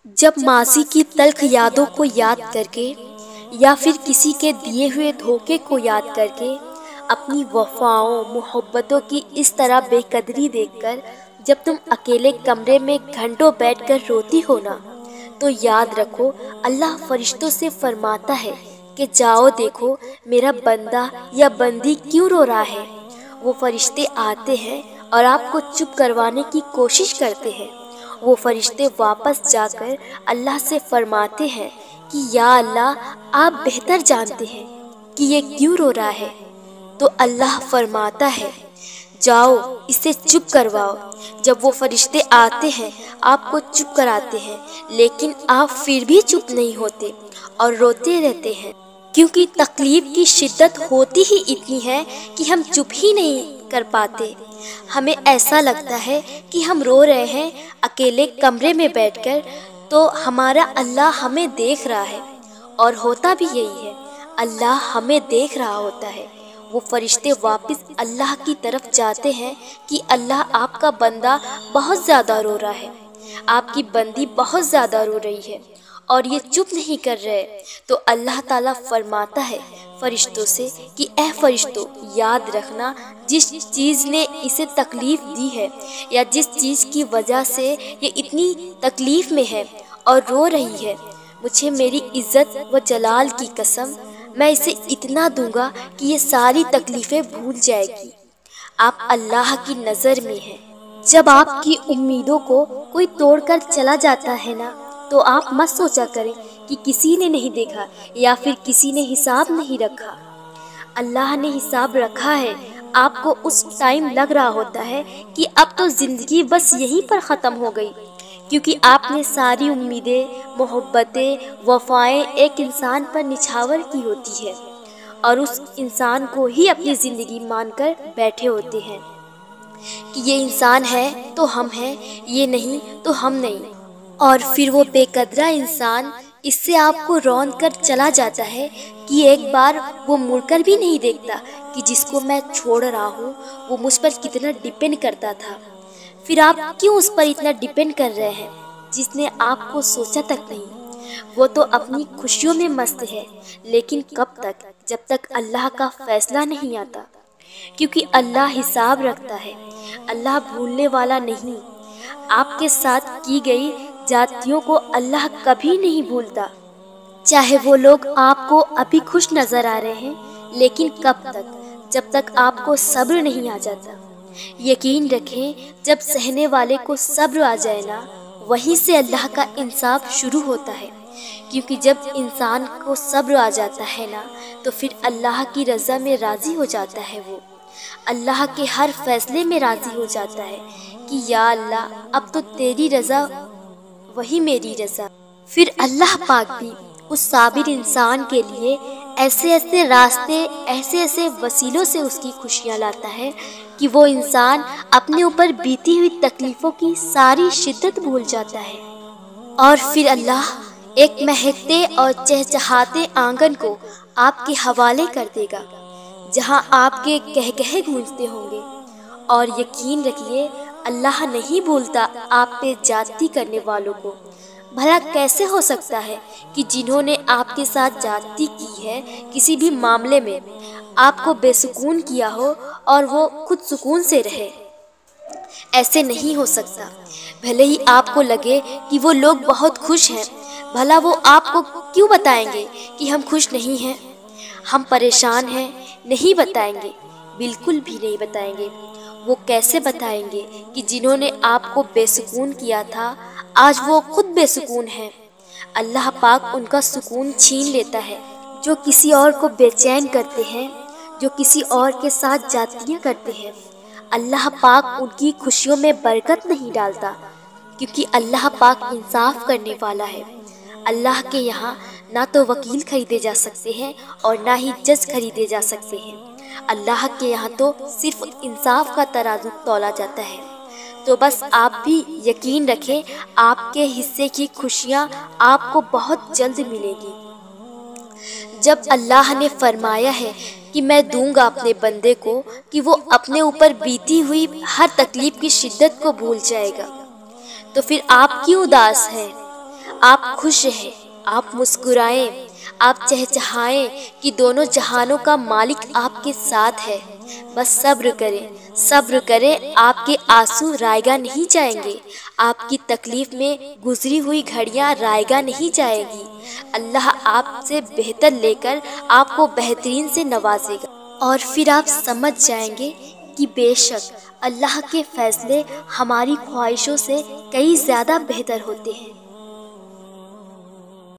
جب ماضی کی تلخ یادوں کو یاد کر کے یا پھر کسی کے دیے ہوئے دھوکے کو یاد کر کے اپنی وفاؤں محبتوں کی اس طرح بے قدری دیکھ کر جب تم اکیلے کمرے میں گھنٹوں بیٹھ کر روتی ہو نا، تو یاد رکھو اللہ فرشتوں سے فرماتا ہے کہ جاؤ دیکھو میرا بندہ یا بندی کیوں رو رہا ہے۔ وہ فرشتے آتے ہیں اور آپ کو چپ کروانے کی کوشش کرتے ہیں۔ وہ فرشتے واپس جا کر اللہ سے فرماتے ہیں کہ یا اللہ آپ بہتر جانتے ہیں کہ یہ کیوں رو رہا ہے۔ تو اللہ فرماتا ہے جاؤ اسے چپ کرواؤ۔ جب وہ فرشتے آتے ہیں آپ کو چپ کراتے ہیں، لیکن آپ پھر بھی چپ نہیں ہوتے اور روتے رہتے ہیں، کیونکہ تکلیف کی شدت ہوتی ہی اتنی ہے کہ ہم چپ ہی نہیں کر پاتے۔ ہمیں ایسا لگتا ہے کہ ہم رو رہے ہیں اکیلے کمرے میں بیٹھ کر، تو ہمارا اللہ ہمیں دیکھ رہا ہے، اور ہوتا بھی یہی ہے، اللہ ہمیں دیکھ رہا ہوتا ہے۔ وہ فرشتے واپس اللہ کی طرف جاتے ہیں کہ اللہ آپ کا بندہ بہت زیادہ رو رہا ہے، آپ کی بندی بہت زیادہ رو رہی ہے اور یہ چپ نہیں کر رہے۔ تو اللہ تعالیٰ فرماتا ہے فرشتوں سے کہ اے فرشتوں یاد رکھنا، جس چیز نے اسے تکلیف دی ہے یا جس چیز کی وجہ سے یہ اتنی تکلیف میں ہے اور رو رہی ہے، مجھے میری عزت و جلال کی قسم میں اسے اتنا دوں گا کہ یہ ساری تکلیفیں بھول جائے گی۔ آپ اللہ کی نظر میں ہیں۔ جب آپ کی امیدوں کو کوئی توڑ کر چلا جاتا ہے نا، تو آپ مت سوچا کریں کہ کسی نے نہیں دیکھا یا پھر کسی نے حساب نہیں رکھا۔ اللہ نے حساب رکھا ہے۔ آپ کو اس ٹائم لگ رہا ہوتا ہے کہ اب تو زندگی بس یہیں پر ختم ہو گئی، کیونکہ آپ نے ساری امیدیں، محبتیں، وفائیں ایک انسان پر نچھاور کی ہوتی ہے اور اس انسان کو ہی اپنی زندگی مان کر بیٹھے ہوتے ہیں کہ یہ انسان ہے تو ہم ہیں، یہ نہیں تو ہم نہیں۔ اور پھر وہ بے قدرہ انسان اس سے آپ کو روند کر چلا جاتا ہے کہ ایک بار وہ مڑ کر بھی نہیں دیکھتا کہ جس کو میں چھوڑ رہا ہوں وہ مجھ پر کتنا ڈیپینڈ کرتا تھا۔ پھر آپ کیوں اس پر اتنا ڈیپینڈ کر رہے ہیں جس نے آپ کو سوچا تک نہیں؟ وہ تو اپنی خوشیوں میں مست ہے، لیکن کب تک؟ جب تک اللہ کا فیصلہ نہیں آتا، کیونکہ اللہ حساب رکھتا ہے، اللہ بھولنے والا نہیں۔ آپ کے ساتھ کی گئی جاتیوں کو اللہ کبھی نہیں بھولتا، چاہے وہ لوگ آپ کو ابھی خوش نظر آ رہے ہیں، لیکن کب تک؟ جب تک آپ کو صبر نہیں آ جاتا۔ یقین رکھیں جب سہنے والے کو صبر آ جائے نا، وہیں سے اللہ کا انصاف شروع ہوتا ہے، کیونکہ جب انسان کو صبر آ جاتا ہے نا، تو پھر اللہ کی رضا میں راضی ہو جاتا ہے، وہ اللہ کے ہر فیصلے میں راضی ہو جاتا ہے کہ یا اللہ اب تو تیری رضا وہی میری رضا۔ پھر اللہ پاک بھی اس صابر انسان کے لیے ایسے ایسے راستے، ایسے ایسے وسیلوں سے اس کی خوشیاں لاتا ہے کہ وہ انسان اپنے اوپر بیتی ہوئی تکلیفوں کی ساری شدت بھول جاتا ہے، اور پھر اللہ ایک مہکتے اور چہچہاتے آنگن کو آپ کے حوالے کر دے گا، جہاں آپ کے کہکہے گونجتے ہوں گے۔ اور یقین رکھیے اللہ نہیں بھولتا آپ پہ زیادتی کرنے والوں کو۔ بھلا کیسے ہو سکتا ہے کہ جنہوں نے آپ کے ساتھ زیادتی کی ہے کسی بھی معاملے میں، آپ کو بے سکون کیا ہو اور وہ خود سکون سے رہے؟ ایسے نہیں ہو سکتا۔ بھلے ہی آپ کو لگے کہ وہ لوگ بہت خوش ہیں، بھلا وہ آپ کو کیوں بتائیں گے کہ ہم خوش نہیں ہیں، ہم پریشان ہیں؟ نہیں بتائیں گے، بالکل بھی نہیں بتائیں گے۔ وہ کیسے بتائیں گے کہ جنہوں نے آپ کو بے سکون کیا تھا آج وہ خود بے سکون ہیں؟ اللہ پاک ان کا سکون چھین لیتا ہے۔ جو کسی اور کو بے چین کرتے ہیں، جو کسی اور کے ساتھ جاتیاں کرتے ہیں، اللہ پاک ان کی خوشیوں میں برکت نہیں ڈالتا، کیونکہ اللہ پاک انصاف کرنے والا ہے۔ اللہ کے یہاں نہ تو وکیل خریدے جا سکتے ہیں اور نہ ہی جج خریدے جا سکتے ہیں۔ اللہ کے یہاں تو صرف انصاف کا ترازو تولا جاتا ہے۔ تو بس آپ بھی یقین رکھیں آپ کے حصے کی خوشیاں آپ کو بہت جلد ملے گی۔ جب اللہ نے فرمایا ہے کہ میں دوں گا اپنے بندے کو کہ وہ اپنے اوپر بیتی ہوئی ہر تکلیف کی شدت کو بھول جائے گا، تو پھر آپ کیوں اداس ہیں؟ آپ خوش رہیں، آپ مسکرائیں، آپ چہچہائیں کہ دونوں جہانوں کا مالک آپ کے ساتھ ہے۔ بس صبر کریں، صبر کریں، آپ کے آنسو رائگاں نہیں جائیں گے، آپ کی تکلیف میں گزری ہوئی گھڑیاں رائگاں نہیں جائیں گی۔ اللہ آپ سے بہتر لے کر آپ کو بہترین سے نوازے گا، اور پھر آپ سمجھ جائیں گے کہ بے شک اللہ کے فیصلے ہماری خواہشوں سے کئی زیادہ بہتر ہوتے ہیں۔